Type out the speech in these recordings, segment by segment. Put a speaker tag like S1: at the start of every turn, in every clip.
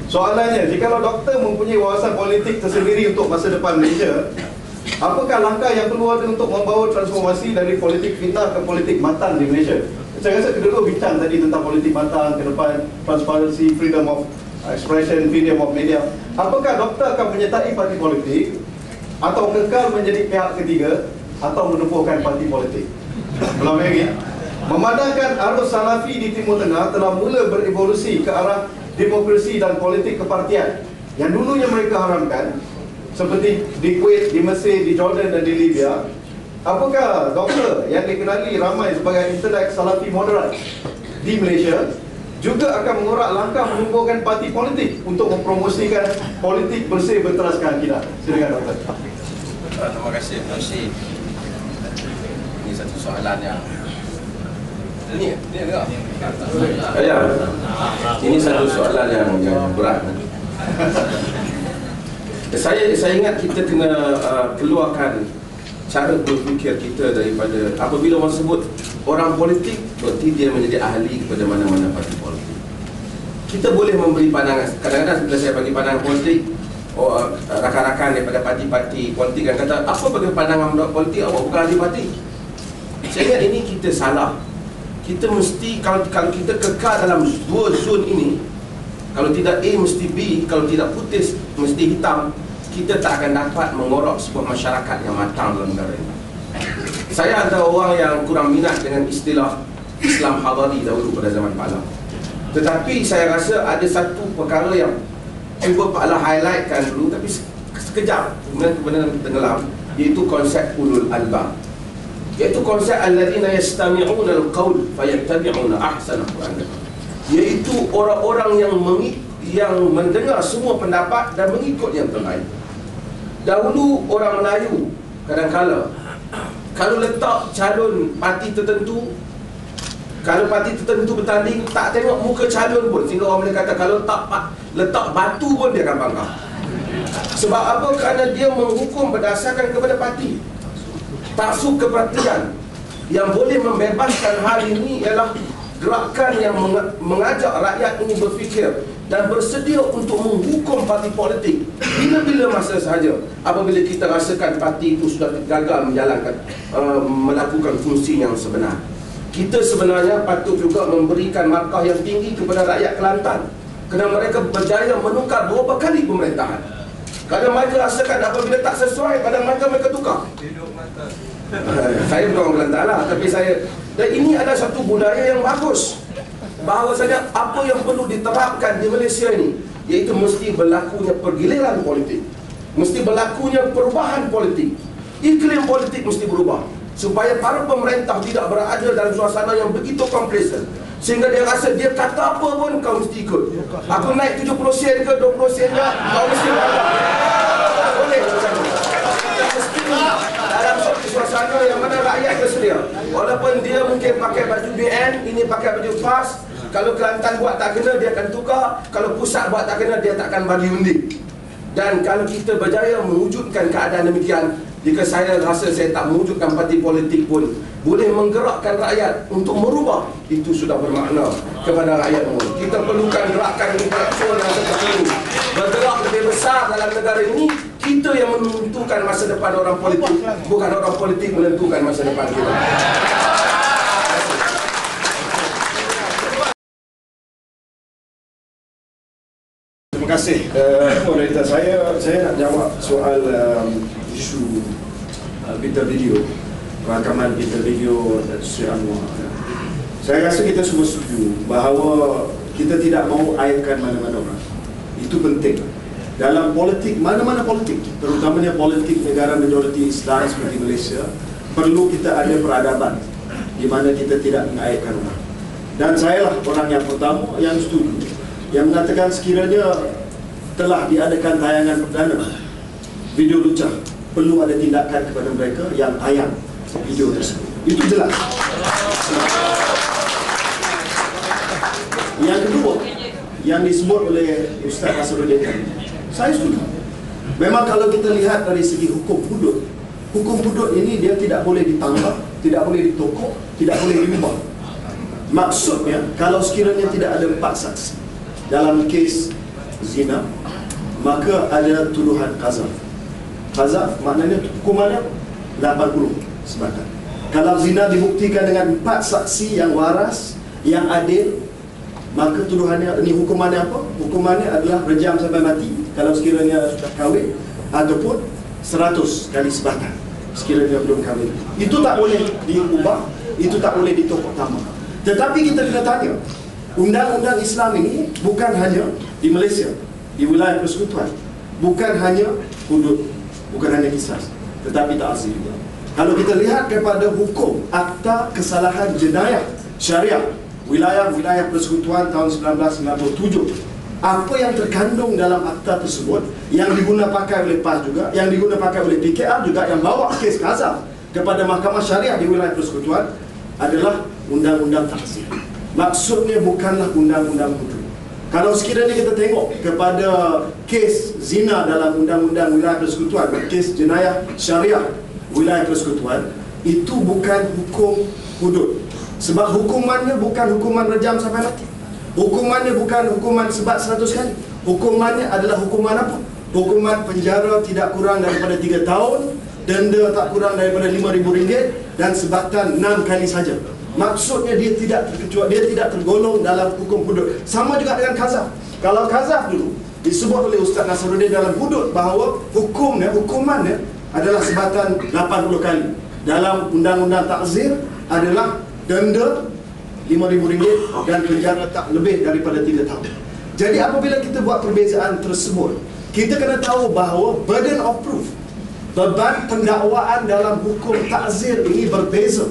S1: Soalannya, jikalau doktor mempunyai wawasan politik tersendiri untuk masa depan Malaysia, apakah langkah yang perlu ada untuk membawa transformasi dari politik fitnah ke politik matang di Malaysia? Saya rasa kedua bincang tadi tentang politik matang ke depan, transparansi, freedom of expression, freedom of media. Apakah doktor akan menyertai parti politik atau kekal menjadi pihak ketiga atau menubuhkan parti politik? Belum lagi, memandangkan arus Salafi di Timur Tengah telah mula berevolusi ke arah demokrasi dan politik kepartian yang dulunya mereka haramkan, seperti di Kuwait, di Mesir, di Jordan dan di Libya. Apakah doktor yang dikenali ramai sebagai intelek Salafi moderat di Malaysia juga akan mengorak langkah menumbuhkan parti politik untuk mempromosikan politik bersih berteraskan akidah? Silakan doktor.
S2: Terima kasih Pensi. Ini satu soalan yang ini enggak? Ya. Ini satu soalan yang berat. Saya ingat kita kena keluarkan cara berfikir kita daripada apabila orang sebut orang politik, berarti dia menjadi ahli kepada mana-mana parti politik. Kita boleh memberi pandangan. Kadang-kadang bila saya bagi pandangan politik, rakan-rakan daripada parti-parti politik kan kata, apa bagi pandangan politik awak bukan ahli parti? Saya ingat ini kita salah. Kita mesti, kalau kita kekal dalam dua zon ini, kalau tidak A mesti B, kalau tidak putih mesti hitam, kita tak akan dapat mengorok sebuah masyarakat yang matang dalam negara ini. Saya ada orang yang kurang minat dengan istilah Islam hadari dahulu pada zaman Pak Alam. Tetapi saya rasa ada satu perkara yang cuba Pak Alam highlightkan dulu, tapi sekejap kemudian tenggelam, iaitu konsep ulul albab, iaitu konsep alladzina yastami'una al-qaul fayattabi'una ahsanahu, iaitu orang-orang yang mendengar semua pendapat dan mengikut yang terbaik. Dahulu orang Melayu kadang-kala kalau letak calon parti tertentu, kalau parti tertentu bertanding, tak tengok muka calon pun, sehingga orang boleh kata kalau tak letak batu pun dia akan bangga. Sebab apa? Kerana dia menghukum berdasarkan kepada parti. Taksub kepartian yang boleh membebaskan hal ini ialah gerakan yang mengajak rakyat ini berfikir dan bersedia untuk menghukum parti politik bila-bila masa sahaja apabila kita rasakan parti itu sudah gagal menjalankan melakukan fungsi yang sebenar. Kita sebenarnya patut juga memberikan markah yang tinggi kepada rakyat Kelantan kerana mereka berjaya menukar beberapa kali pemerintahan. Kerana mereka rasakan apabila tak sesuai pada mereka tukar. Saya bukan orang Kelantan lah, tapi dan ini adalah satu budaya yang bagus. Bahawasanya apa yang perlu diterapkan di Malaysia ini, iaitu mesti berlakunya pergiliran politik, mesti berlakunya perubahan politik, iklim politik mesti berubah, supaya para pemerintah tidak berada dalam suasana yang begitu komplesen sehingga dia rasa dia kata apa pun kau mesti ikut. Aku naik 70 sen ke 20 sen ke, kau mesti bangga. Tak boleh macam ni. Kita mesti dalam satu suasana yang mana rakyat bersedia. Walaupun dia mungkin pakai baju BN, ini pakai baju PAS. Kalau Kelantan buat tak kena, dia akan tukar. Kalau pusat buat tak kena, dia tak akan bagi undi. Dan kalau kita berjaya mewujudkan keadaan demikian, jika saya rasa saya tak mewujudkan parti politik pun boleh menggerakkan rakyat untuk merubah, itu sudah bermakna kepada rakyat umum. Kita perlukan gerakan intelektual yang seperti ini, bergerak lebih besar dalam negara ini. Kita yang menentukan masa depan orang politik, bukan orang politik menentukan masa depan kita.
S3: Terima kasih. Moderator, saya nak jawab soal isu berita video, rakaman berita video Sri Anwar. Saya rasa kita semua setuju bahawa kita tidak mahu aibkan mana-mana orang. Itu penting. Dalam politik, mana-mana politik, terutamanya politik negara majoriti Islam seperti Malaysia, perlu kita ada peradaban di mana kita tidak mengaibkan orang. Dan saya lah orang yang pertama yang setuju, yang mengatakan sekiranya telah diadakan tayangan perdana video lucah, perlu ada tindakan kepada mereka yang tayang video tersebut. Itu jelas. Yang kedua, yang disebut oleh Ustaz Nasruddin, saya setuju. Memang kalau kita lihat dari segi hukum hudud ini dia tidak boleh ditambah, tidak boleh ditokok, tidak boleh diubah. Maksudnya, kalau sekiranya tidak ada 4 saksi dalam kes zina, maka ada tuduhan qazaf. Qazaf maknanya hukumannya 80 sebatang. Kalau zina dibuktikan dengan 4 saksi yang waras, yang adil, maka tuduhannya, ini hukumannya apa? Hukumannya adalah rejam sampai mati kalau sekiranya sudah kahwin, ataupun 100 kali sebatang sekiranya belum kahwin. Itu tak boleh diubah, itu tak boleh ditokok tambah. Tetapi kita kena tanya, undang-undang Islam ini bukan hanya di Malaysia, di wilayah persekutuan, bukan hanya hudud, bukan hanya kisas, tetapi ta'zir juga. Kalau kita lihat kepada hukum Akta Kesalahan Jenayah Syariah wilayah-wilayah persekutuan tahun 1997, apa yang terkandung dalam akta tersebut, yang diguna pakai oleh PAS juga, yang diguna pakai oleh PKR juga, yang bawa kes qazaf kepada Mahkamah Syariah di wilayah persekutuan adalah undang-undang ta'zir. Maksudnya bukanlah undang-undang hudud. Kalau sekiranya kita tengok kepada kes zina dalam undang-undang wilayah persekutuan, kes jenayah syariah wilayah persekutuan, itu bukan hukum hudud. Sebab hukumannya bukan hukuman rejam sampai mati. Hukumannya bukan hukuman sebat 100 kali. Hukumannya adalah hukuman apa? Hukuman penjara tidak kurang daripada 3 tahun, denda tak kurang daripada RM5,000, dan sebatan 6 kali saja. Maksudnya dia tidak terkecuali, dia tidak tergolong dalam hukum hudud. Sama juga dengan qazaf. Kalau qazaf dulu disebut oleh Ustaz Nasruddin dalam hudud bahawa hukumannya adalah sebatan 80 kali. Dalam undang-undang ta'zir adalah denda RM5,000 dan penjara tak lebih daripada 3 tahun. Jadi apabila kita buat perbezaan tersebut, kita kena tahu bahawa burden of proof, beban pendakwaan dalam hukum ta'zir ini berbeza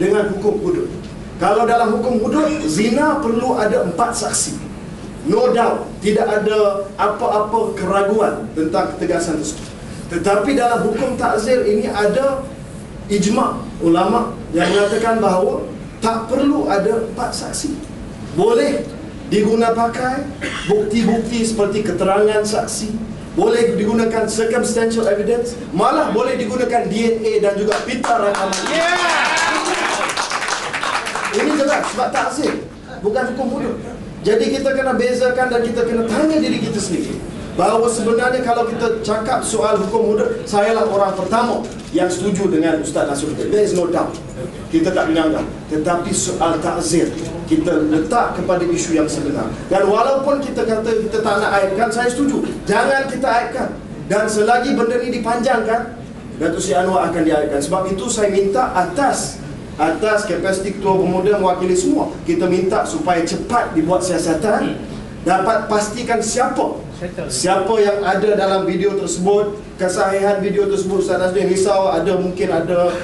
S3: dengan hukum hudud. Kalau dalam hukum hudud, zina perlu ada 4 saksi. No doubt, tidak ada apa-apa keraguan tentang ketegasan tersebut. Tetapi dalam hukum ta'zir ini ada ijma' ulama' yang mengatakan bahawa tak perlu ada 4 saksi. Boleh diguna pakai bukti-bukti seperti keterangan saksi, boleh digunakan circumstantial evidence, malah boleh digunakan DNA dan juga pita rakaman. Ini jelas sebab ta'zir, bukan hukum hudud. Jadi kita kena bezakan dan kita kena tanya diri kita sendiri bahawa sebenarnya kalau kita cakap soal hukum hudud, sayalah orang pertama yang setuju dengan Ustaz Nasruddin. There is no doubt. Kita tak menyanggah. Tetapi soal ta'zir, kita letak kepada isu yang sebenar. Dan walaupun kita kata kita tak nak aibkan, saya setuju. Jangan kita aibkan. Dan selagi benda ini dipanjangkan, Datuk Seri Anwar akan diaibkan. Sebab itu saya minta atas kapasiti Ketua Pemuda mewakili semua, kita minta supaya cepat dibuat siasatan, dapat pastikan siapa yang ada dalam video tersebut, kesahihan video tersebut. Ustaz Nasruddin risau mungkin ada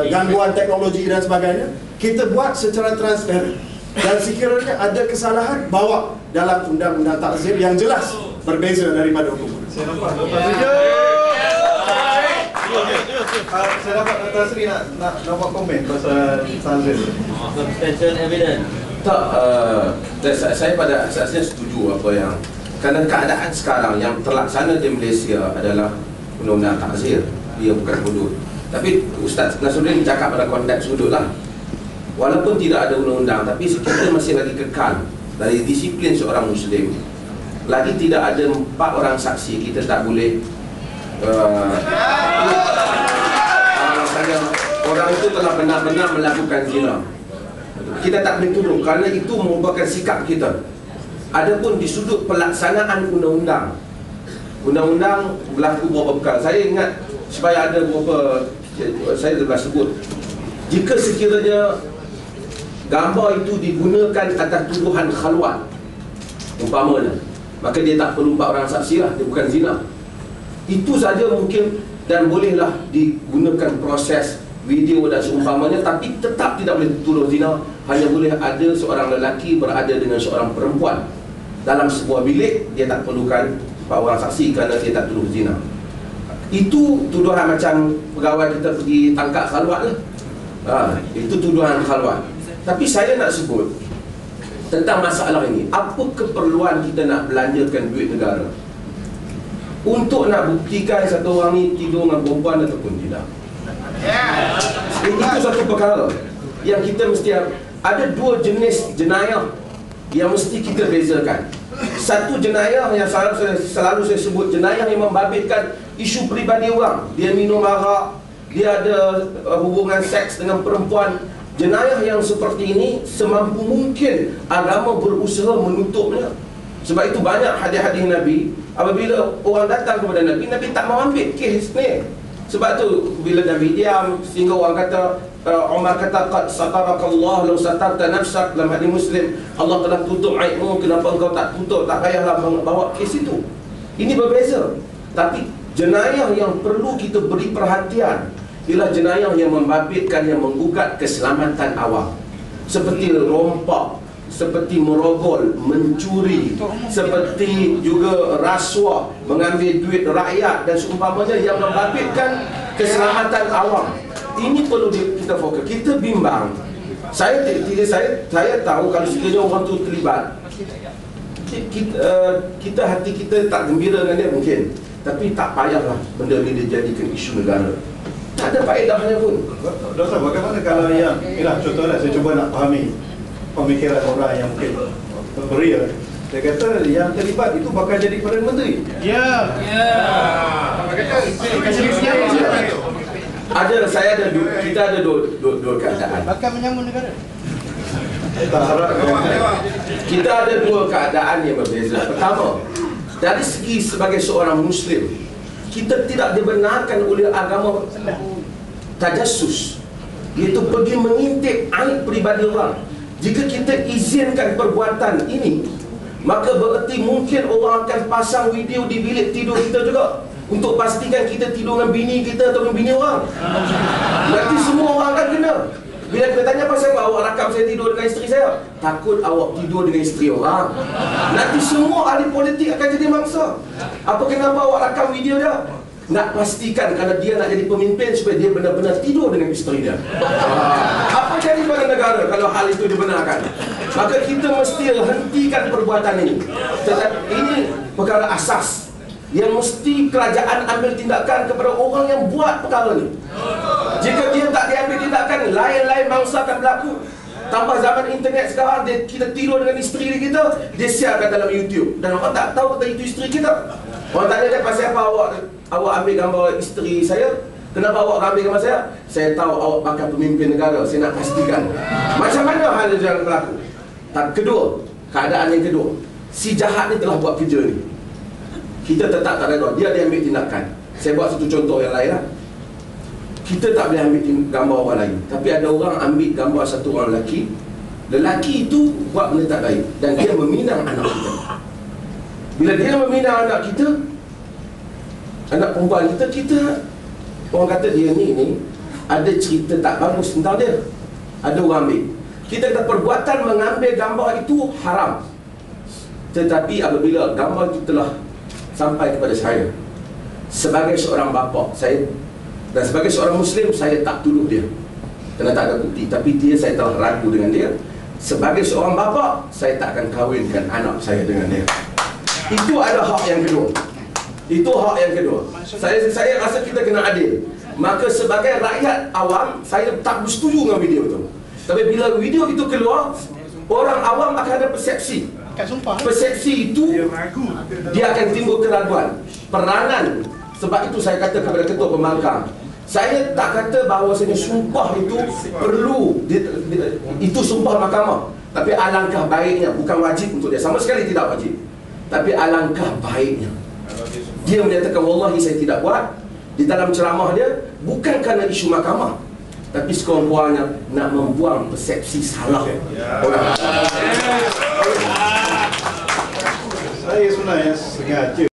S3: gangguan teknologi dan sebagainya. Kita buat secara transparan, dan sekiranya ada kesalahan, bawa dalam undang-undang ta'zir yang jelas berbeza daripada hukum.
S1: Saya nampak saya dapat Datuk Seri nak buat komen pasal ta'zir.
S4: Substantial evidence.
S2: Tak, saya pada asasnya setuju apa yang, kerana keadaan sekarang yang terlaksana di Malaysia adalah undang-undang ta'zir, dia bukan hudud. Tapi Ustaz Nasruddin cakap pada konteks hudud lah. Walaupun tidak ada undang-undang, tapi kita masih lagi kekal dari disiplin seorang Muslim. Lagi tidak ada 4 orang saksi, kita tak boleh orang itu telah benar-benar melakukan zina. Kita tak boleh tuduh kerana itu merupakan sikap kita. Adapun di sudut pelaksanaan undang-undang berlaku beberapa perkara. Saya ingat supaya ada beberapa, saya telah sebut, jika sekiranya gambar itu digunakan atas tuduhan khalwat umpamanya, maka dia tak perlu 4 orang saksi lah, dia bukan zina. Itu saja mungkin, dan bolehlah digunakan proses video dan seumpamanya, tapi tetap tidak boleh tuduh zina. Hanya boleh ada seorang lelaki berada dengan seorang perempuan dalam sebuah bilik, dia tak perlukan 4 orang saksi kerana dia tak tuduh zina. Itu tuduhan macam pegawai kita pergi tangkap khalwat lah. Itu tuduhan khalwat. Tapi saya nak sebut tentang masalah ini, apa keperluan kita nak belanjakan duit negara untuk nak buktikan satu orang ni tidur dengan perempuan ataupun tidak? Itu satu perkara yang kita mesti ada 2 jenis jenayah yang mesti kita bezakan. Satu jenayah yang selalu saya sebut, jenayah yang membabitkan isu peribadi orang. Dia minum arak, dia ada hubungan seks dengan perempuan. Jenayah yang seperti ini semampu mungkin agama berusaha menutupnya. Sebab itu banyak hadis-hadis Nabi, apabila orang datang kepada Nabi, Nabi tak mau ambil kes ni. Sebab tu bila Nabi diam, sehingga orang kata, Umar kata, qad satarakallah law satarta nafsak, dalam hadis Muslim, Allah telah tutup aibmu, kenapa engkau tak tutup, tak payahlah bawa kes itu. Ini berbeza. Tapi jenayah yang perlu kita beri perhatian ialah jenayah yang membabitkan, yang menggugat keselamatan awam, seperti rompak, seperti merogol, mencuri, seperti juga rasuah, mengambil duit rakyat dan seumpamanya yang membabitkan keselamatan awam. Ini perlu kita fokus. Kita bimbang. Saya tahu kalau sekiranya orang tu terlibat, kita hati kita tak gembira dengan dia mungkin. Tapi tak payahlah benda ni dijadikan isu negara. Tak ada faedahnya pun.
S1: Doktor, bagaimana kalau yang, contohnya saya cuba nak fahami pemikiran orang yang mungkin beria. Dia kata yang terlibat itu bakal jadi Perdana Menteri.
S2: Kita ada dua keadaan.
S5: Bakal menyambut negara.
S1: Tak harap
S2: Kita ada dua keadaan yang berbeza. Pertama, dari segi sebagai seorang Muslim, kita tidak dibenarkan oleh agama tajassus, iaitu pergi mengintip aib peribadi orang. Jika kita izinkan perbuatan ini, maka bererti mungkin orang akan pasang video di bilik tidur kita juga, untuk pastikan kita tidur dengan bini kita atau dengan bini orang. Nanti semua orang akan kena. Bila kita tanya, pasal apa awak rakam saya tidur dengan isteri saya? Takut awak tidur dengan isteri orang. Nanti semua ahli politik akan jadi mangsa. Apa kenapa awak rakam video dia? Nak pastikan kalau dia nak jadi pemimpin supaya dia benar-benar tidur dengan isteri dia. Apa jadi pada negara kalau hal itu dibenarkan? Maka kita mesti hentikan perbuatan ini. Tetapi ini perkara asas yang mesti kerajaan ambil tindakan kepada orang yang buat perkara ni. Jika dia tak diambil tindakan, lain-lain bangsa akan berlaku. Tambah zaman internet sekarang, kita tidur dengan isteri kita, dia siarkan dalam YouTube, dan orang tak tahu kata itu isteri kita. Orang tanya dia, pasal apa awak ambil gambar isteri saya? Kenapa awak ambil gambar saya? Saya tahu awak bakal pemimpin negara, saya nak pastikan. Macam mana hal yang berlaku? Kedua, keadaan yang kedua, si jahat ni telah buat kerja ni, kita tetap tak ada, dia ambil tindakan. Saya buat satu contoh yang lain lah. Kita tak boleh ambil gambar orang lain, tapi ada orang ambil gambar satu orang lelaki. Lelaki itu buat benda tak baik dan dia meminang anak kita. Bila dia meminang anak kita, anak perempuan kita, orang kata dia ni ada cerita tak bagus tentang dia. Ada orang ambil. Kita kata perbuatan mengambil gambar itu haram. Tetapi apabila gambar itu telah sampai kepada saya, sebagai seorang bapa, dan sebagai seorang Muslim, saya tak tuduh dia kerana tak ada bukti. Tapi saya telah ragu dengan dia. Sebagai seorang bapa, saya tak akan kahwinkan anak saya dengan dia. Itu ada hak yang kedua. Itu hak yang kedua. Saya rasa kita kena adil. Maka sebagai rakyat awam, saya tak bersetuju dengan video itu. Tapi bila video itu keluar, orang awam akan ada persepsi. Persepsi itu, dia akan timbul keraguan, peranan. Sebab itu saya kata kepada ketua pembangkang, saya tak kata bahawasanya sumpah itu perlu, itu sumpah mahkamah. Tapi alangkah baiknya, bukan wajib untuk dia, sama sekali tidak wajib. Tapi alangkah baiknya dia menyatakan, wallahi saya tidak buat. Di dalam ceramah dia, bukan kerana isu mahkamah, tapi sekurang-kurangnya nak membuang persepsi salah orang.
S1: Saya sebenarnya sengaja